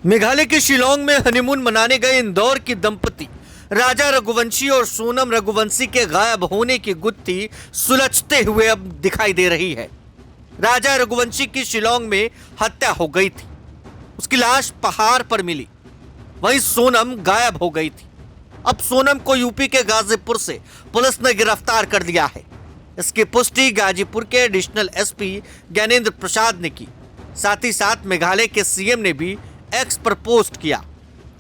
मेघालय के शिलोंग में हनीमून मनाने गए इंदौर की दंपति राजा रघुवंशी और सोनम रघुवंशी के गायब होने की गुत्थी सुलझते हुए अब दिखाई दे रही है। राजा रघुवंशी की शिलोंग में हत्या हो गई थी, उसकी लाश पहाड़ पर मिली। वहीं सोनम गायब हो गई थी। अब सोनम को यूपी के गाजीपुर से पुलिस ने गिरफ्तार कर लिया है। इसकी पुष्टि गाजीपुर के एडिशनल एसपी ज्ञानेंद्र प्रसाद ने की। साथ ही साथ मेघालय के सीएम ने भी एक्स पर पोस्ट किया।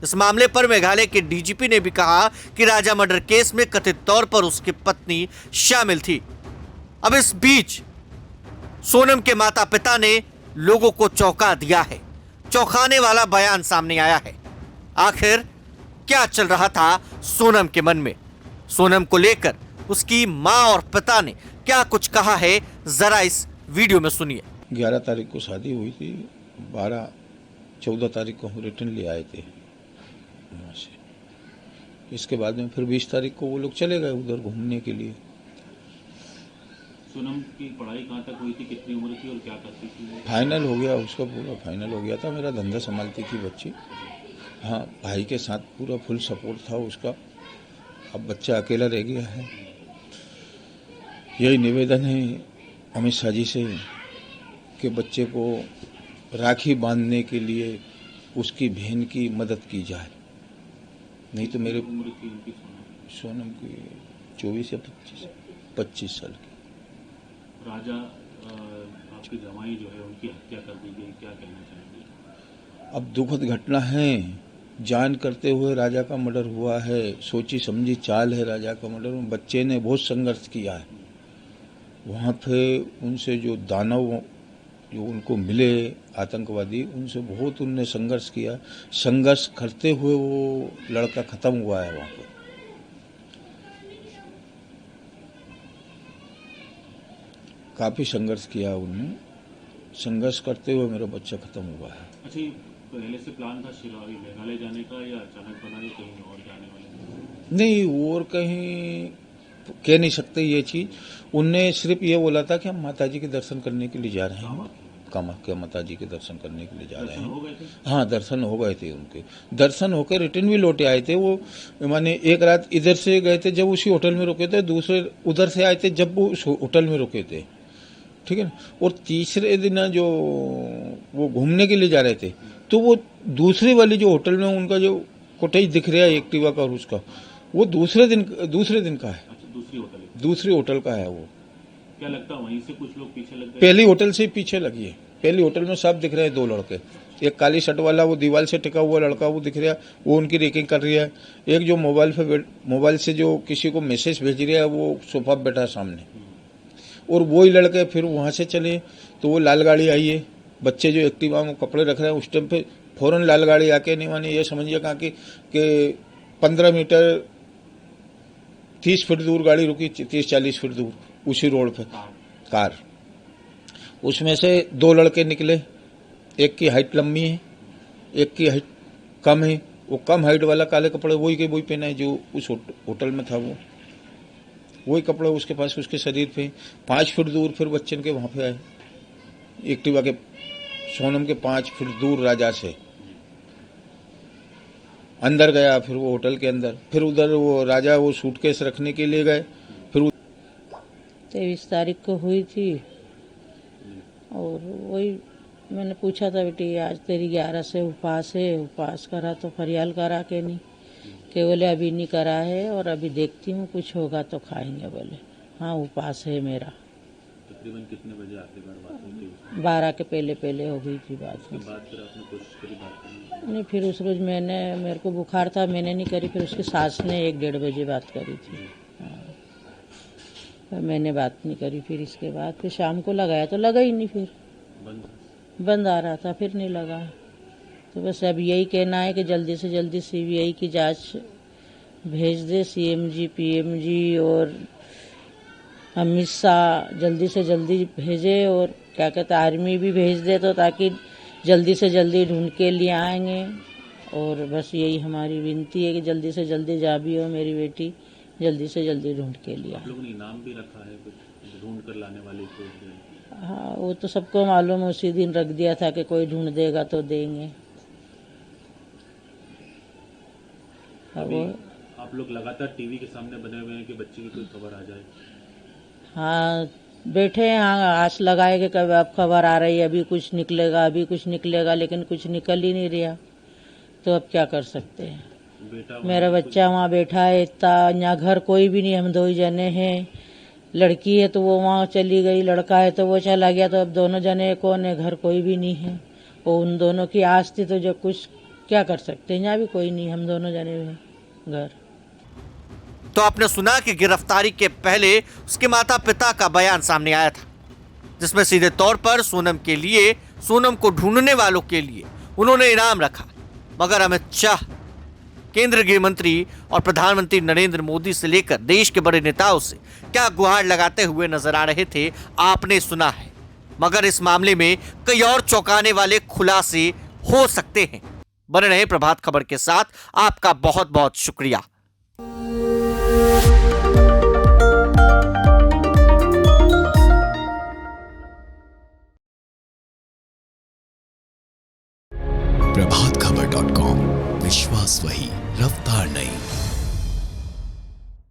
इस मामले पर मेघालय के डीजीपी ने भी कहा कि राजा मर्डर केस में कथित तौर पर उसकी पत्नी शामिल थी। अब इस बीच सोनम के माता पिता ने लोगों को चौंका दिया है। चौंकाने वाला बयान सामने आया है। आखिर क्या चल रहा था सोनम के मन में? सोनम को लेकर उसकी मां और पिता ने क्या कुछ कहा है, जरा इस वीडियो में सुनिए। 11 तारीख को शादी हुई थी, 14 तारीख को हम रिटर्न ले आए थे वहाँ से। इसके बाद में फिर 20 तारीख को वो लोग चले गए उधर घूमने के लिए। सोनम की पढ़ाई कहाँ तक हुई थी, कितनी उम्र थी और क्या करती थी? फाइनल हो गया उसका, पूरा फाइनल हो गया था। मेरा धंधा संभालती थी बच्ची। हाँ, भाई के साथ पूरा फुल सपोर्ट था उसका। अब बच्चा अकेला रह गया है। यही निवेदन है अमित शाह जी से कि बच्चे को राखी बांधने के लिए उसकी बहन की मदद की जाए। नहीं तो मेरे उम्र थी उनकी सोनम की 24 या 25 साल की। राजा आपकी जमाई जो है उनकी हत्या कर दी गई, क्या कहना चाहेंगे? अब दुखद घटना है, जान करते हुए राजा का मर्डर हुआ है। सोची समझी चाल है राजा का मर्डर। बच्चे ने बहुत संघर्ष किया है। वहाँ पे उनसे जो दानव जो उनको मिले आतंकवादी, उनसे बहुत उनने संघर्ष किया। संघर्ष करते हुए वो लड़का खत्म हुआ है वहाँ पर। काफी संघर्ष किया उन्होंने। संघर्ष करते हुए मेरा बच्चा खत्म हुआ है। अच्छा, ये पहले से प्लान था शिलांग मेघालय जाने का या अचानक बना ये कहीं और जाने वाले? नहीं, और कहीं कह नहीं सकते ये चीज। उनने सिर्फ ये बोला था कि हम माताजी के दर्शन करने के लिए जा रहे हैं। कामाख्या माता जी के दर्शन करने के लिए जा रहे हो गए हैं। थे? हाँ, दर्शन हो गए थे उनके। दर्शन होकर रिटर्न भी लौटे आए थे वो। माने एक रात इधर से गए थे जब उसी होटल में रुके थे, दूसरे उधर से आए थे जब वो उस होटल में रुके थे। ठीक है ना। और तीसरे दिन जो वो घूमने के लिए जा रहे थे, तो वो दूसरी वाली जो होटल में उनका जो कोठई दिख रहा है एक्टिवा का और उसका, वो दूसरे दिन का है। अच्छा, दूसरी होटल का है वो। क्या लगता है वहीं से कुछ लोग पीछे लग गए? पहली होटल से ही पीछे लगी है। पहली होटल में साफ दिख रहे हैं 2 लड़के। एक काली शर्ट वाला वो दीवार से टिका हुआ लड़का वो दिख रहा है, वो उनकी रेकिंग कर रही है। एक जो मोबाइल से जो किसी को मैसेज भेज रहा है वो सोफा पे बैठा है सामने। और वही लड़के फिर वहां से चले तो वो लाल गाड़ी आई है। बच्चे जो एक्टिवा में कपड़े रख रहे हैं उस टाइम पे फौरन लाल गाड़ी आके नहीं माने ये समझिए कहा कि 15 मीटर 30 फीट दूर गाड़ी रुकी, 30-40 फीट दूर उसी रोड पे कार। उसमें से 2 लड़के निकले। एक की हाइट लंबी है, एक की हाइट कम है। वो कम हाइट वाला काले कपड़े वही के वही पहना है जो उस होटल में था। वो वही कपड़े उसके पास उसके शरीर पे। 5 फीट दूर फिर बच्चन के वहां पे आए एक्टिवा के। सोनम के 5 फीट दूर राजा से अंदर गया। फिर वो होटल के अंदर, फिर उधर वो राजा वो सूटकेस रखने के लिए गए। फिर 23 तारीख को हुई थी। और वही मैंने पूछा था, बेटी आज तेरी 11 से उपवास है, उपवास करा तो फरियाल करा के नहीं? के बोले अभी नहीं करा है और अभी देखती हूँ कुछ होगा तो खाएंगे। बोले हाँ उपवास है मेरा। तकरीबन कितने बजे आखिरी बार बात हुई थी? 12 के पहले हो गई थी बात। उसके बाद फिर आपने कोशिश करी बात करने की? नहीं, फिर उस रोज मेरे को बुखार था, मैंने नहीं करी। फिर उसकी सास ने 1-1:30 बजे बात करी थी। हाँ, मैंने बात नहीं करी। फिर इसके बाद फिर शाम को लगाया तो लगा ही नहीं। फिर बंद आ रहा था, फिर नहीं लगा। तो बस अब यही कहना है कि जल्दी से जल्दी सीबीआई की जांच भेज दे। सीएमजी, पीएमजी और अमित शाह जल्दी से जल्दी भेजे। और क्या कहते आर्मी भी भेज दे तो ताकि जल्दी से जल्दी ढूंढ के लिए आएंगे। और बस यही हमारी विनती है कि जल्दी से जल्दी जा भी हो मेरी बेटी, जल्दी से जल्दी ढूंढ के लिए। आप लोगों ने इनाम भी रखा है कुछ ढूंढ कर लाने वाले को? हाँ, वो तो सबको मालूम है। उसी दिन रख दिया था कि कोई ढूंढ देगा तो देंगे। अभी आप लोग लगातार टीवी के सामने बने हुए हैं कि बच्चे की कोई खबर आ जाए। हाँ, बैठे हैं, हाँ, आस लगाए कि कब अब खबर आ रही है, अभी कुछ निकलेगा, अभी कुछ निकलेगा, लेकिन कुछ निकल ही नहीं रहा। तो अब क्या कर सकते हैं। बेटा मेरा बच्चा वहाँ बैठा है, इतना यहाँ घर कोई भी नहीं, हम दो ही जने हैं। लड़की है तो वो वहाँ चली गई, लड़का है तो वो चला गया, तो अब दोनों जने कौन है, घर कोई भी नहीं है। वो उन दोनों की आस थी, तो जो कुछ क्या कर सकते हैं, यहाँ भी कोई नहीं, हम दोनों जने हैं घर। तो आपने सुना कि गिरफ्तारी के पहले उसके माता पिता का बयान सामने आया था, जिसमें सीधे तौर पर सोनम के लिए, सोनम को ढूंढने वालों के लिए उन्होंने इनाम रखा। मगर अमित शाह, केंद्रीय गृह मंत्री और प्रधानमंत्री नरेंद्र मोदी से लेकर देश के बड़े नेताओं से क्या गुहार लगाते हुए नजर आ रहे थे, आपने सुना है। मगर इस मामले में कई और चौंकाने वाले खुलासे हो सकते हैं। बने रहे प्रभात खबर के साथ। आपका बहुत बहुत शुक्रिया। प्रभातखबर.com, विश्वास वही, रफ्तार नहीं।